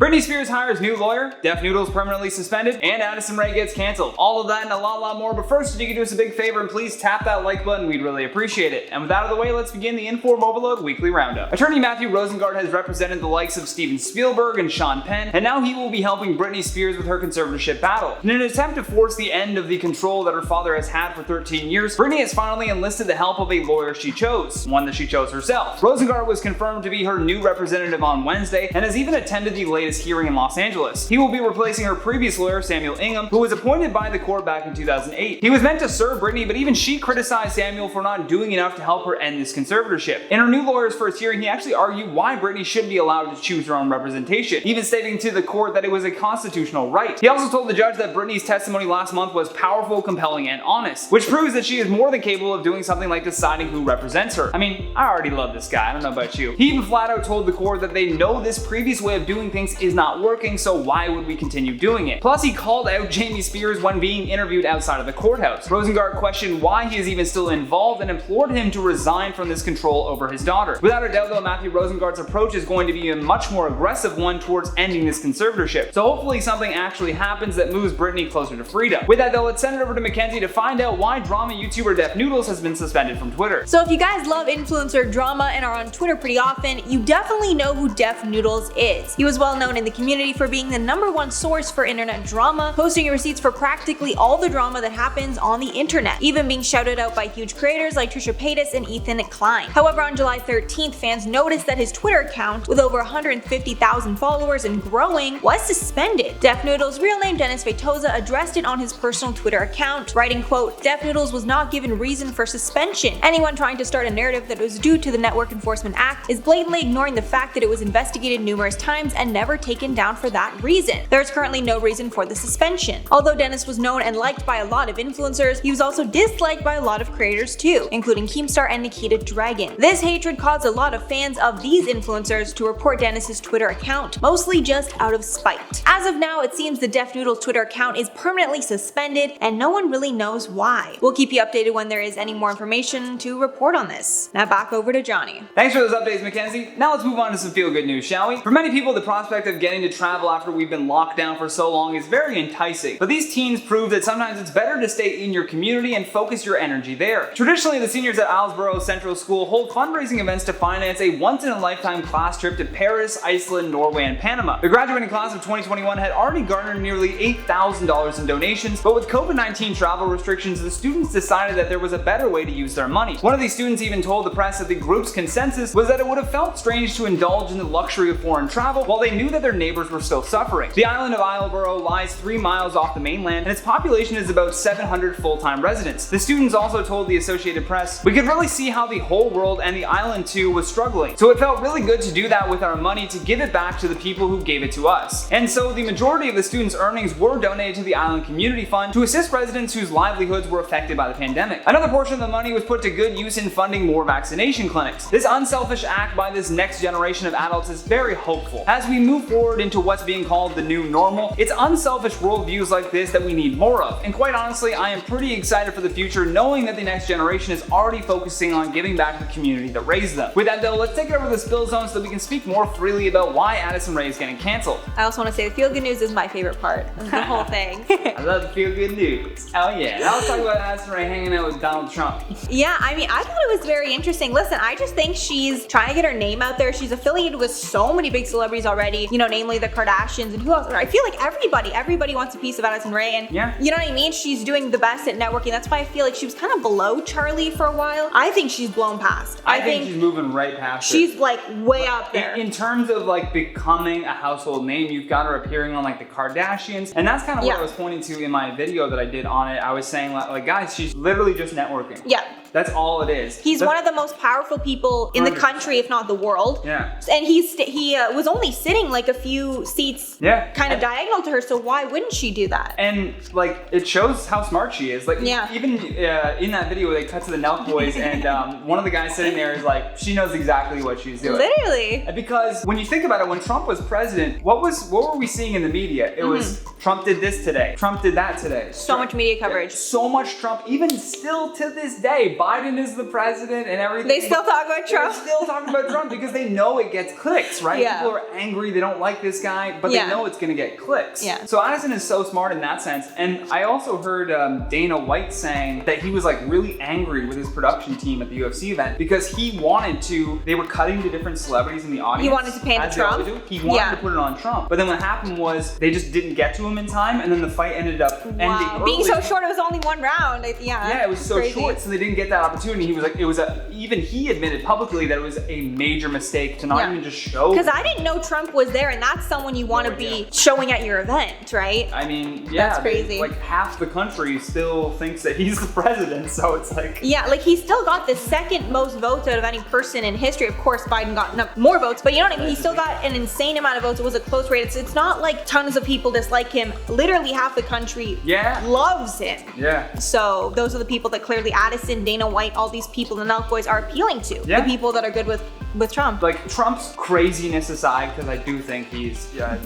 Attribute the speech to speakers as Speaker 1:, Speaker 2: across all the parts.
Speaker 1: Britney Spears hires new lawyer, Deaf Noodles Permanently Suspended, and Addison Rae Gets Cancelled. All of that and a lot more, but first, if you could do us a big favor and please tap that like button, we'd really appreciate it. And with that out of the way, let's begin the InformOverload Weekly Roundup. Attorney Matthew Rosengart has represented the likes of Steven Spielberg and Sean Penn, and now he will be helping Britney Spears with her conservatorship battle. In an attempt to force the end of the control that her father has had for 13 years, Britney has finally enlisted the help of a lawyer she chose, one that she chose herself. Rosengart was confirmed to be her new representative on Wednesday, and has even attended the latest hearing in Los Angeles. He will be replacing her previous lawyer, Samuel Ingham, who was appointed by the court back in 2008. He was meant to serve Britney, but even she criticized Samuel for not doing enough to help her end this conservatorship. In her new lawyer's first hearing, he actually argued why Britney should be allowed to choose her own representation, even stating to the court that it was a constitutional right. He also told the judge that Britney's testimony last month was powerful, compelling, and honest, which proves that she is more than capable of doing something like deciding who represents her. I mean, I already love this guy, I don't know about you. He even flat out told the court that they know this previous way of doing things is not working, so why would we continue doing it? Plus, he called out Jamie Spears when being interviewed outside of the courthouse. Rosengart questioned why he is even still involved and implored him to resign from this control over his daughter. Without a doubt though, Matthew Rosengart's approach is going to be a much more aggressive one towards ending this conservatorship. So hopefully something actually happens that moves Britney closer to freedom. With that though, let's send it over to Mackenzie to find out why drama YouTuber Deaf Noodles has been suspended from Twitter.
Speaker 2: So if you guys love influencer drama and are on Twitter pretty often, you definitely know who Deaf Noodles is. He was well known in the community for being the #1 source for internet drama, posting receipts for practically all the drama that happens on the internet, even being shouted out by huge creators like Trisha Paytas and Ethan Klein. However, on July 13th, fans noticed that his Twitter account, with over 150,000 followers and growing, was suspended. Deaf Noodles' real name Dennis Vetosa addressed it on his personal Twitter account, writing, quote, "Deaf Noodles was not given reason for suspension. Anyone trying to start a narrative that it was due to the Network Enforcement Act is blatantly ignoring the fact that it was investigated numerous times and never taken down for that reason. There is currently no reason for the suspension." Although Dennis was known and liked by a lot of influencers, he was also disliked by a lot of creators too, including Keemstar and Nikita Dragon. This hatred caused a lot of fans of these influencers to report Dennis's Twitter account, mostly just out of spite. As of now, it seems the Deaf Noodles Twitter account is permanently suspended and no one really knows why. We'll keep you updated when there is any more information to report on this. Now back over to Johnny.
Speaker 1: Thanks for those updates, Mackenzie. Now let's move on to some feel-good news, shall we? For many people, the prospect of getting to travel after we've been locked down for so long is very enticing, but these teens prove that sometimes it's better to stay in your community and focus your energy there. Traditionally, the seniors at Islesboro Central School hold fundraising events to finance a once-in-a-lifetime class trip to Paris, Iceland, Norway, and Panama. The graduating class of 2021 had already garnered nearly $8,000 in donations, but with COVID-19 travel restrictions, the students decided that there was a better way to use their money. One of these students even told the press that the group's consensus was that it would have felt strange to indulge in the luxury of foreign travel while they knew that their neighbors were still suffering. The island of Islesboro lies 3 miles off the mainland, and its population is about 700 full-time residents. The students also told the Associated Press, "We could really see how the whole world and the island too was struggling. So it felt really good to do that with our money to give it back to the people who gave it to us." And so the majority of the students' earnings were donated to the Island Community Fund to assist residents whose livelihoods were affected by the pandemic. Another portion of the money was put to good use in funding more vaccination clinics. This unselfish act by this next generation of adults is very hopeful. As we move forward into what's being called the new normal, it's unselfish worldviews like this that we need more of. And quite honestly, I am pretty excited for the future knowing that the next generation is already focusing on giving back to the community that raised them. With that though, let's take it over to the spill zone so that we can speak more freely about why Addison Rae is getting canceled.
Speaker 2: I also want to say the feel good news is my favorite part of the whole thing.
Speaker 1: I love the feel good news. Oh yeah. Now let's talk about Addison Rae hanging out with Donald Trump.
Speaker 2: Yeah, I mean, I thought it was very interesting. Listen, I just think she's trying to get her name out there. She's affiliated with so many big celebrities already, you know, namely the Kardashians and who else. I feel like everybody wants a piece of Addison Rae, and
Speaker 1: yeah,
Speaker 2: you know what I mean? She's doing the best at networking. That's why I feel like she was kind of below Charlie for a while. I think she's blown past.
Speaker 1: I think she's moving right past her.
Speaker 2: She's like way up there.
Speaker 1: In terms of like becoming a household name, you've got her appearing on like the Kardashians, and that's kind of what I was pointing to in my video that I did on it. I was saying like guys, she's literally just networking.
Speaker 2: Yeah.
Speaker 1: That's all it is.
Speaker 2: He's one of the most powerful people in the country, if not the world.
Speaker 1: Yeah.
Speaker 2: And he was only sitting like a few seats kind of diagonal to her, so why wouldn't she do that?
Speaker 1: And like, it shows how smart she is. Like, even in that video, they cut to the Nelk boys, and one of the guys sitting there is like, she knows exactly what she's doing.
Speaker 2: Literally.
Speaker 1: Because when you think about it, when Trump was president, what were we seeing in the media? It was Trump did this today. Trump did that today.
Speaker 2: So much media coverage.
Speaker 1: So much Trump. Even still to this day, Biden is the president and everything.
Speaker 2: They still talk about Trump.
Speaker 1: They're still talking about Trump because they know it gets clicks, right?
Speaker 2: Yeah.
Speaker 1: People are angry. They don't like this guy, but they know it's going to get clicks.
Speaker 2: Yeah.
Speaker 1: So Addison is so smart in that sense. And I also heard Dana White saying that he was like really angry with his production team at the UFC event because he wanted to, they were cutting to different celebrities in the audience.
Speaker 2: He wanted to paint
Speaker 1: as
Speaker 2: Trump?
Speaker 1: they always do. He wanted to put it on Trump. But then what happened was they just didn't get to him in time, and then the fight ended up ending early.
Speaker 2: Being so short, it was only one round.
Speaker 1: Yeah, it was so short, so they didn't get that opportunity. He was like, even he admitted publicly that it was a major mistake to not even just show.
Speaker 2: Because I didn't know Trump was there, and that's someone you want to be showing at your event, right?
Speaker 1: I mean, yeah,
Speaker 2: that's crazy.
Speaker 1: Like half the country still thinks that he's the president, so it's like.
Speaker 2: Yeah, like he still got the second most votes out of any person in history. Of course, Biden got more votes, but you know what I mean? He still got an insane amount of votes. It was a close race. It's not like tons of people dislike him. Literally half the country loves him.
Speaker 1: Yeah.
Speaker 2: So those are the people that clearly Addison, Dana White, all these people, the Nelk boys are appealing to. The people that are good with Trump.
Speaker 1: Like Trump's craziness aside, because I do think he's a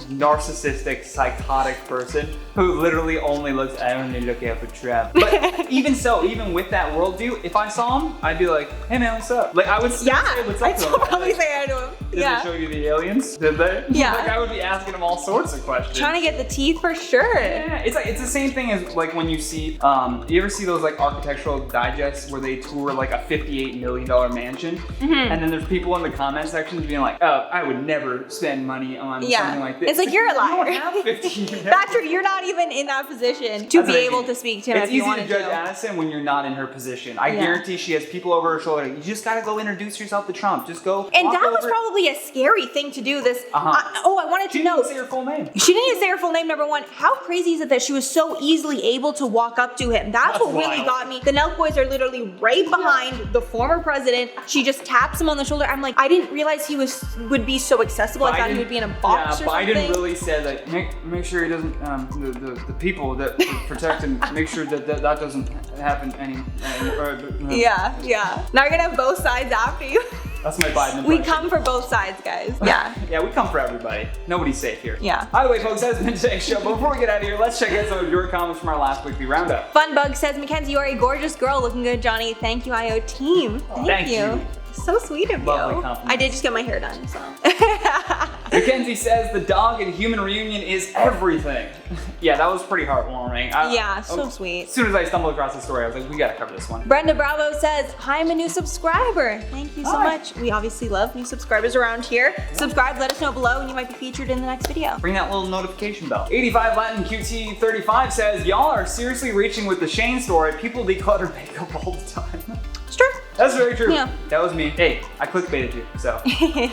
Speaker 1: narcissistic, psychotic person who literally only looks, I only look out for Trump. But even so, even with that worldview, if I saw him, I'd be like, hey man, what's up? Like I would still say what's up
Speaker 2: I'd still probably say hi to him.
Speaker 1: Did they show you the aliens? Did they?
Speaker 2: Yeah.
Speaker 1: Like I would be asking him all sorts of questions.
Speaker 2: Trying to get the teeth for sure.
Speaker 1: Yeah, it's the same thing as like when you see, you ever see those like architectural digests where they tour like a $58 million mansion? And then there's people in the comment sections being like, oh, I would never spend money on something like this.
Speaker 2: It's like you're a liar.
Speaker 1: You don't have 15 million.
Speaker 2: Patrick, you're not even in that position to be able to speak to him if you wanted to.
Speaker 1: It's easy to judge Addison when you're not in her position. I guarantee she has people over her shoulder. You just gotta go introduce yourself to Trump. Just go.
Speaker 2: And that was probably a scary thing to do. I wanted to know.
Speaker 1: She didn't say her full name.
Speaker 2: She didn't even say her full name, number one. How crazy is it that she was so easily able to walk up to him? That's what really got me. The Nelk boys are literally right behind the former president. She just taps him on the shoulder. I'm like, I didn't realize he would be so accessible. I thought he would be in a box or something.
Speaker 1: Biden really said that make sure he doesn't the people that protect him, make sure that doesn't happen
Speaker 2: Yeah. Now you're gonna have both sides after you.
Speaker 1: That's my Biden impression.
Speaker 2: We come for both sides, guys. Yeah.
Speaker 1: Yeah, we come for everybody. Nobody's safe here.
Speaker 2: Yeah.
Speaker 1: By the way, folks, that's been today's show. But before we get out of here, let's check out some of your comments from our last weekly roundup.
Speaker 2: Funbug says, Mackenzie, you are a gorgeous girl. Looking good, Johnny. Thank you, IO team. Thank you. So sweet of you.
Speaker 1: Lovely compliment.
Speaker 2: I did just get my hair done, so.
Speaker 1: Mackenzie says the dog and human reunion is everything. Yeah, that was pretty heartwarming.
Speaker 2: So sweet.
Speaker 1: As soon as I stumbled across the story, I was like, we gotta cover this one.
Speaker 2: Brenda Bravo says, hi, I'm a new subscriber. Thank you so much. We obviously love new subscribers around here. Subscribe, let us know below, and you might be featured in the next video.
Speaker 1: Ring that little notification bell. 85 Latin QT35 says, y'all are seriously reaching with the Shane story. People declutter makeup all the time.
Speaker 2: It's true.
Speaker 1: That's very true.
Speaker 2: Yeah.
Speaker 1: That was me. Hey, I clickbaited you, so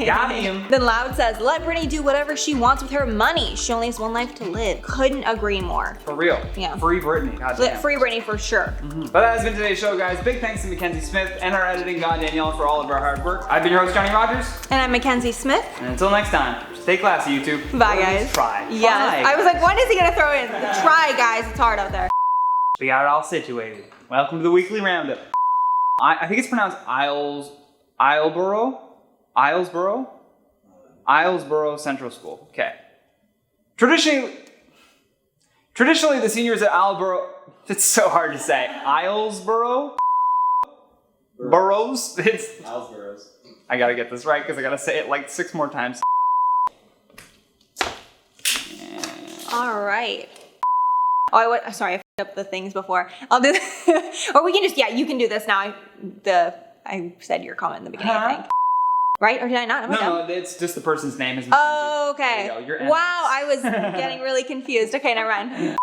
Speaker 1: got him.
Speaker 2: Then Loud says, let Britney do whatever she wants with her money. She only has one life to live. Couldn't agree more.
Speaker 1: For real.
Speaker 2: Yeah.
Speaker 1: Free Britney. Goddamn.
Speaker 2: Free Britney for sure.
Speaker 1: But that has been today's show, guys. Big thanks to Mackenzie Smith and our editing god Danielle for all of our hard work. I've been your host, Johnny Rogers.
Speaker 2: And I'm Mackenzie Smith.
Speaker 1: And until next time, stay classy, YouTube.
Speaker 2: Bye, guys.
Speaker 1: Try.
Speaker 2: Yes. I was like, when is he gonna throw in? Try, guys. It's hard out there.
Speaker 1: We got it all situated. Welcome to the weekly roundup. I think it's pronounced Islesboro Central School. Okay. Traditionally, the seniors at Islesboro, it's so hard to say. Islesboro? Burrows? It's
Speaker 3: Islesboros.
Speaker 1: I gotta get this right because I gotta say it like 6 more times.
Speaker 2: All right. Oh, sorry, I f***ed up the things before. I'll do this. Or we can just, you can do this now. I said your comment in the beginning, I think. Right? Or did I not?
Speaker 1: No, it's just the person's name is
Speaker 2: Oh, okay.
Speaker 1: There you go.
Speaker 2: Wow, I was getting really confused. Okay, never mind.